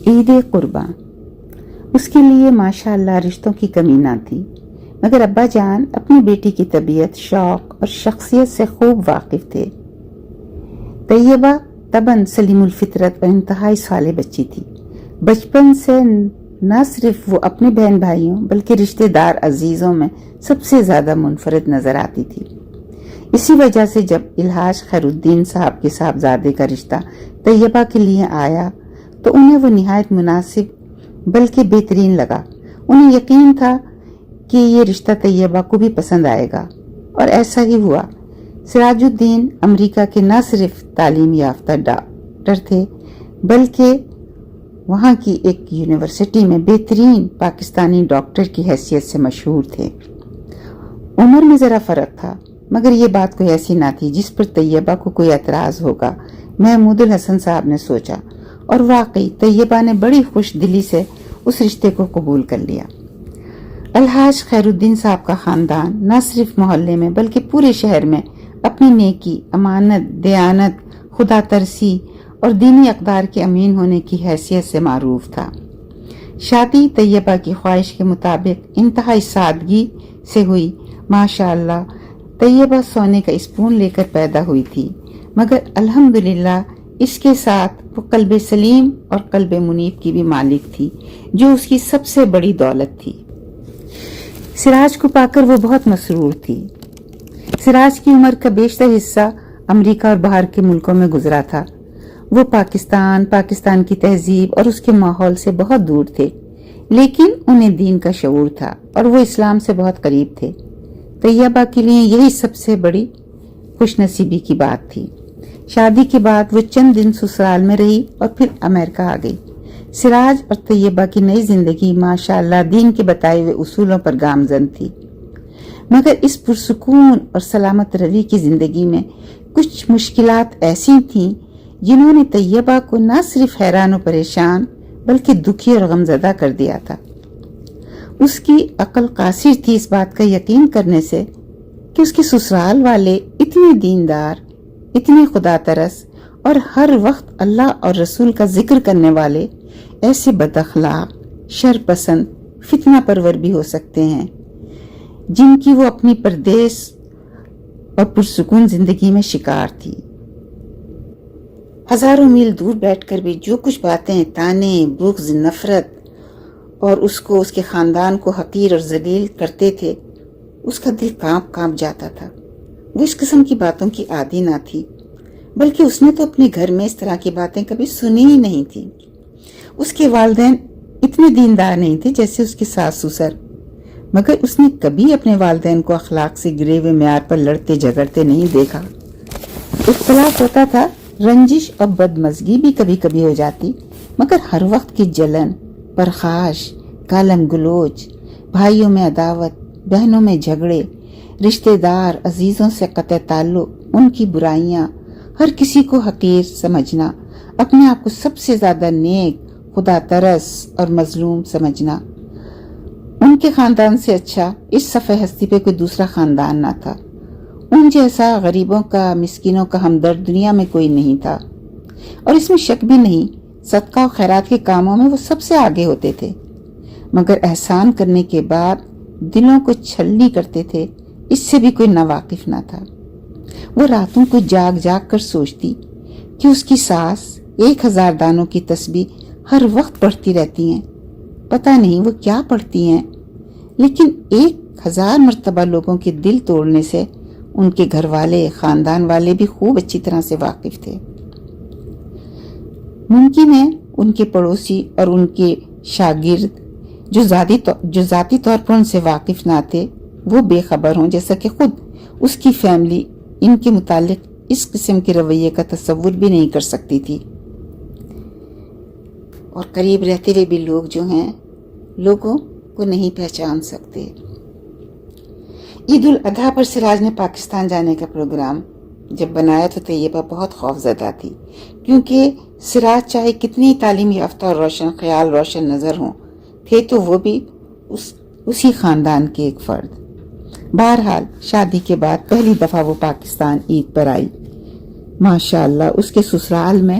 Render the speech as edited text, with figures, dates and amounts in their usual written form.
عید قرباں۔ اس کے لیے ماشاء اللہ رشتوں کی کمی نہ تھی، مگر ابا جان اپنی بیٹی کی طبیعت، شوق اور شخصیت سے خوب واقف تھے۔ طیبہ طبعاً سلیم الفطرت اور انتہائی صالح بچی تھی۔ بچپن سے نہ صرف وہ اپنے بہن بھائیوں بلکہ رشتہ دار عزیزوں میں سب سے زیادہ منفرد نظر آتی تھی۔ اسی وجہ سے جب الحاج خیر الدین صاحب کے صاحبزادے کا رشتہ طیبہ کے لیے آیا تو انہیں وہ نہایت مناسب بلکہ بہترین لگا۔ انہیں یقین تھا کہ یہ رشتہ طیبہ کو بھی پسند آئے گا، اور ایسا ہی ہوا۔ سراج الدین امریکہ کے نہ صرف تعلیم یافتہ ڈاکٹر تھے بلکہ وہاں کی ایک یونیورسٹی میں بہترین پاکستانی ڈاکٹر کی حیثیت سے مشہور تھے۔ عمر میں ذرا فرق تھا، مگر یہ بات کوئی ایسی نہ تھی جس پر طیبہ کو کوئی اعتراض ہوگا، محمود الحسن صاحب نے سوچا، اور واقعی طیبہ نے بڑی خوش دلی سے اس رشتے کو قبول کر لیا۔ الحاج خیر الدین صاحب کا خاندان نہ صرف محلے میں بلکہ پورے شہر میں اپنی نیکی، امانت، دیانت، خدا ترسی اور دینی اقدار کے امین ہونے کی حیثیت سے معروف تھا۔ شادی طیبہ کی خواہش کے مطابق انتہائی سادگی سے ہوئی۔ ماشاء اللہ طیبہ سونے کا اسپون لے کر پیدا ہوئی تھی، مگر الحمدللہ اس کے ساتھ وہ قلب سلیم اور قلب منیب کی بھی مالک تھی، جو اس کی سب سے بڑی دولت تھی۔ سراج کو پا کر وہ بہت مسرور تھی۔ سراج کی عمر کا بیشتر حصہ امریکہ اور باہر کے ملکوں میں گزرا تھا۔ وہ پاکستان کی تہذیب اور اس کے ماحول سے بہت دور تھے، لیکن انہیں دین کا شعور تھا اور وہ اسلام سے بہت قریب تھے۔ طیبہ کے لیے یہی سب سے بڑی خوش نصیبی کی بات تھی۔ شادی کے بعد وہ چند دن سسرال میں رہی اور پھر امریکہ آ گئی۔ سراج اور طیبہ کی نئی زندگی ماشاءاللہ دین کے بتائے ہوئے اصولوں پر گامزن تھی، مگر اس پرسکون اور سلامت روی کی زندگی میں کچھ مشکلات ایسی تھیں جنہوں نے طیبہ کو نہ صرف حیران و پریشان بلکہ دکھی اور غمزدہ کر دیا تھا۔ اس کی عقل قاصر تھی اس بات کا یقین کرنے سے کہ اس کے سسرال والے اتنے دیندار، اتنے خدا ترس اور ہر وقت اللہ اور رسول کا ذکر کرنے والے ایسے بد اخلاق، شر پسند، فتنہ پرور بھی ہو سکتے ہیں، جن کی وہ اپنی پردیس اور پرسکون زندگی میں شکار تھی۔ ہزاروں میل دور بیٹھ کر بھی جو کچھ باتیں، تانے، بغض، نفرت اور اس کو، اس کے خاندان کو حقیر اور ذلیل کرتے تھے، اس کا دل کانپ جاتا تھا۔ وہ اس قسم کی باتوں کی عادی نہ تھی، بلکہ اس نے تو اپنے گھر میں اس طرح کی باتیں کبھی سنی ہی نہیں تھی۔ اس کے والدین اتنے دیندار نہیں تھے جیسے اس کے ساس سسر، مگر اس نے کبھی اپنے والدین کو اخلاق سے گرے ہوئے معیار پر لڑتے جھگڑتے نہیں دیکھا۔ اختلاف ہوتا تھا، رنجش اور بدمزگی بھی کبھی کبھی ہو جاتی، مگر ہر وقت کی جلن، پرخاش، گالم گلوچ، بھائیوں میں عداوت، بہنوں میں جھگڑے، رشتہ دار عزیزوں سے قطع تعلق، ان کی برائیاں، ہر کسی کو حقیر سمجھنا، اپنے آپ کو سب سے زیادہ نیک، خدا ترس اور مظلوم سمجھنا۔ ان کے خاندان سے اچھا اس صفحہ ہستی پہ کوئی دوسرا خاندان نہ تھا۔ ان جیسا غریبوں کا، مسکینوں کا ہمدرد دنیا میں کوئی نہیں تھا، اور اس میں شک بھی نہیں، صدقہ و خیرات کے کاموں میں وہ سب سے آگے ہوتے تھے، مگر احسان کرنے کے بعد دلوں کو چھلنی کرتے تھے، اس سے بھی کوئی ناواقف نہ تھا۔ وہ راتوں کو جاگ جاگ کر سوچتی کہ اس کی ساس 1000 دانوں کی تسبیح ہر وقت پڑھتی رہتی ہیں، پتہ نہیں وہ کیا پڑھتی ہیں، لیکن 1000 مرتبہ لوگوں کے دل توڑنے سے ان کے گھر والے، خاندان والے بھی خوب اچھی طرح سے واقف تھے۔ ممکن ہے ان کے پڑوسی اور ان کے شاگرد جو ذاتی طور پر ان سے واقف نہ تھے وہ بے خبر ہوں، جیسا کہ خود اس کی فیملی ان کے متعلق اس قسم کے رویے کا تصور بھی نہیں کر سکتی تھی، اور قریب رہتے ہوئے بھی لوگ جو ہیں لوگوں کو نہیں پہچان سکتے۔ عید الاضحیٰ پر سراج نے پاکستان جانے کا پروگرام جب بنایا تو طیبہ بہت خوف زدہ تھی، کیونکہ سراج چاہے کتنی تعلیم یافتہ اور روشن خیال، روشن نظر ہوں، تھے تو وہ بھی اسی خاندان کے ایک فرد۔ بہرحال شادی کے بعد پہلی دفعہ وہ پاکستان عید پر آئی۔ ماشاءاللہ اس کے سسرال میں